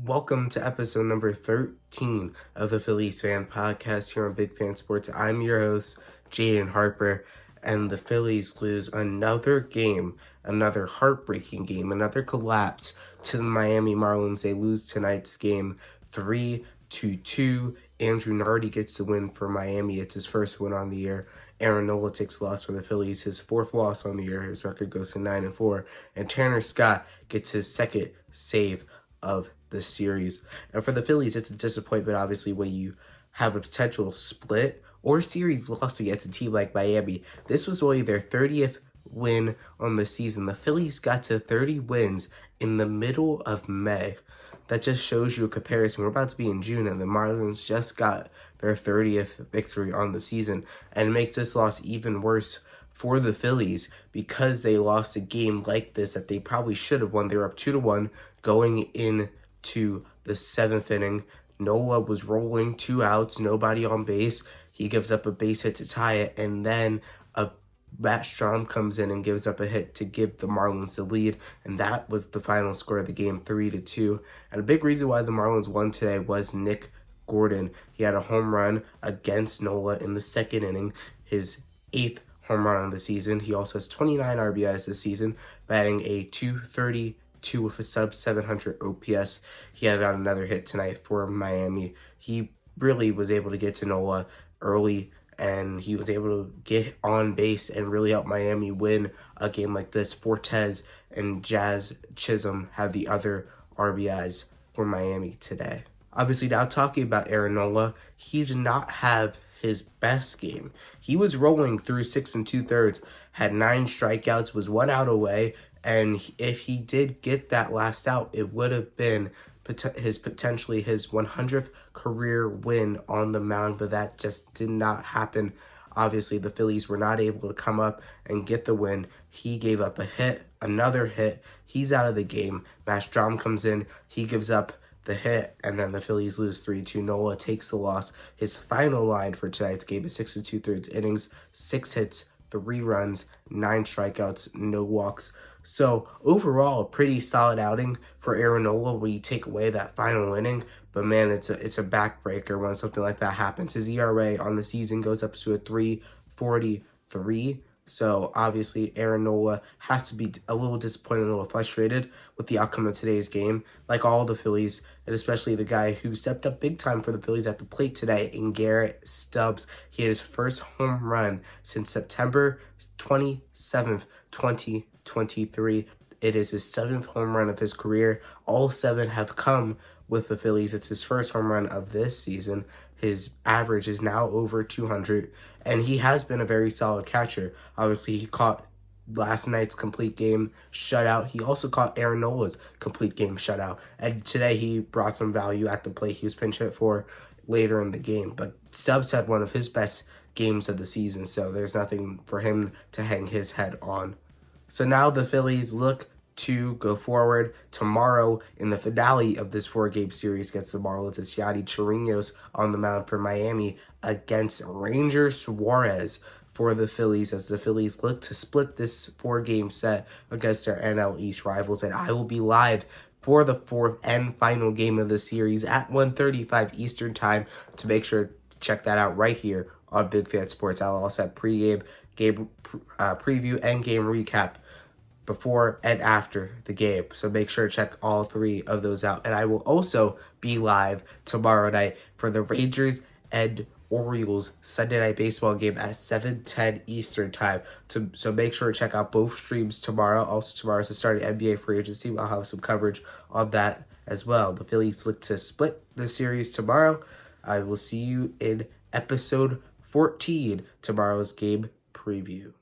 Welcome to episode number 13 of the Phillies Phan Podcast here on Big Fan Sports. I'm your host, Jaden Harper, and the Phillies lose another game, another heartbreaking game, another collapse to the Miami Marlins. They lose tonight's game 3-2. Andrew Nardi gets the win for Miami. It's his first win on the year. Aaron Nola takes a loss for the Phillies, his fourth loss on the year. His record goes to 9-4. And Tanner Scott gets his second save of the series. And for the Phillies, it's a disappointment, obviously, when you have a potential split or series loss against a team like Miami. This was only their 30th win on the season. The Phillies got to 30 wins in the middle of May. That just shows you a comparison. We're about to be in June, and the Marlins just got their 30th victory on the season. And it makes this loss even worse for the Phillies because they lost a game like this that they probably should have won. They were up 2-1 going into the seventh inning. Nola was rolling, 2 outs, nobody on base. He gives up a base hit to tie it, and then Matt Strom comes in and gives up a hit to give the Marlins the lead, and that was the final score of the game, 3-2. And a big reason why the Marlins won today was Nick Gordon. He had a home run against Nola in the second inning, his 8th home run of the season. He also has 29 RBIs this season, batting a .232 with a sub-700 OPS. He had another hit tonight for Miami. He really was able to get to Nola early, and he was able to get on base and really help Miami win a game like this. Fortes and Jazz Chisholm had the other RBIs for Miami today. Obviously, now talking about Aaron Nola, he did not have his best game. He was rolling through 6 2/3, had 9 strikeouts, was 1 out away, and if he did get that last out, it would have been potentially his 100th career win on the mound, but that just did not happen. Obviously, the Phillies were not able to come up and get the win. He gave up a hit, another hit. He's out of the game. Matt Strom comes in. He gives up the hit, and then the Phillies lose 3-2. Nola takes the loss. His final line for tonight's game is 6 2/3 innings, 6 hits, 3 runs, 9 strikeouts, no walks. So overall, a pretty solid outing for Aaron Nola when you take away that final inning. But man, it's a backbreaker when something like that happens. His ERA on the season goes up to a 3.43. So obviously, Aaron Nola has to be a little disappointed, a little frustrated with the outcome of today's game, like all the Phillies, and especially the guy who stepped up big time for the Phillies at the plate today, in Garrett Stubbs. He had his first home run since September 27th, 2023. It is his 7th home run of his career. All 7 have come with the Phillies. It's his first home run of this season. His average is now over 200, and he has been a very solid catcher. Obviously, he caught last night's complete game shutout. He also caught Aaron Nola's complete game shutout, and today he brought some value at the plate. He was pinch hit for later in the game, but Stubbs had one of his best games of the season, so there's nothing for him to hang his head on. So now the Phillies look to go forward tomorrow in the finale of this 4-game series against the Marlins. It's Yadi Chirinos on the mound for Miami against Ranger Suarez for the Phillies, as the Phillies look to split this 4-game set against their NL East rivals. And I will be live for the 4th and final game of the series at 1:35 Eastern Time. To make sure to check that out right here on Big Fan Sports. I'll also have pregame, game preview, and game recap before and after the game. So make sure to check all 3 of those out. And I will also be live tomorrow night for the Rangers and Orioles Sunday Night Baseball game at 7:10 Eastern Time. So make sure to check out both streams tomorrow. Also, tomorrow is the start of NBA free agency. I'll have some coverage on that as well. The Phillies look to split the series tomorrow. I will see you in episode 14, tomorrow's game preview.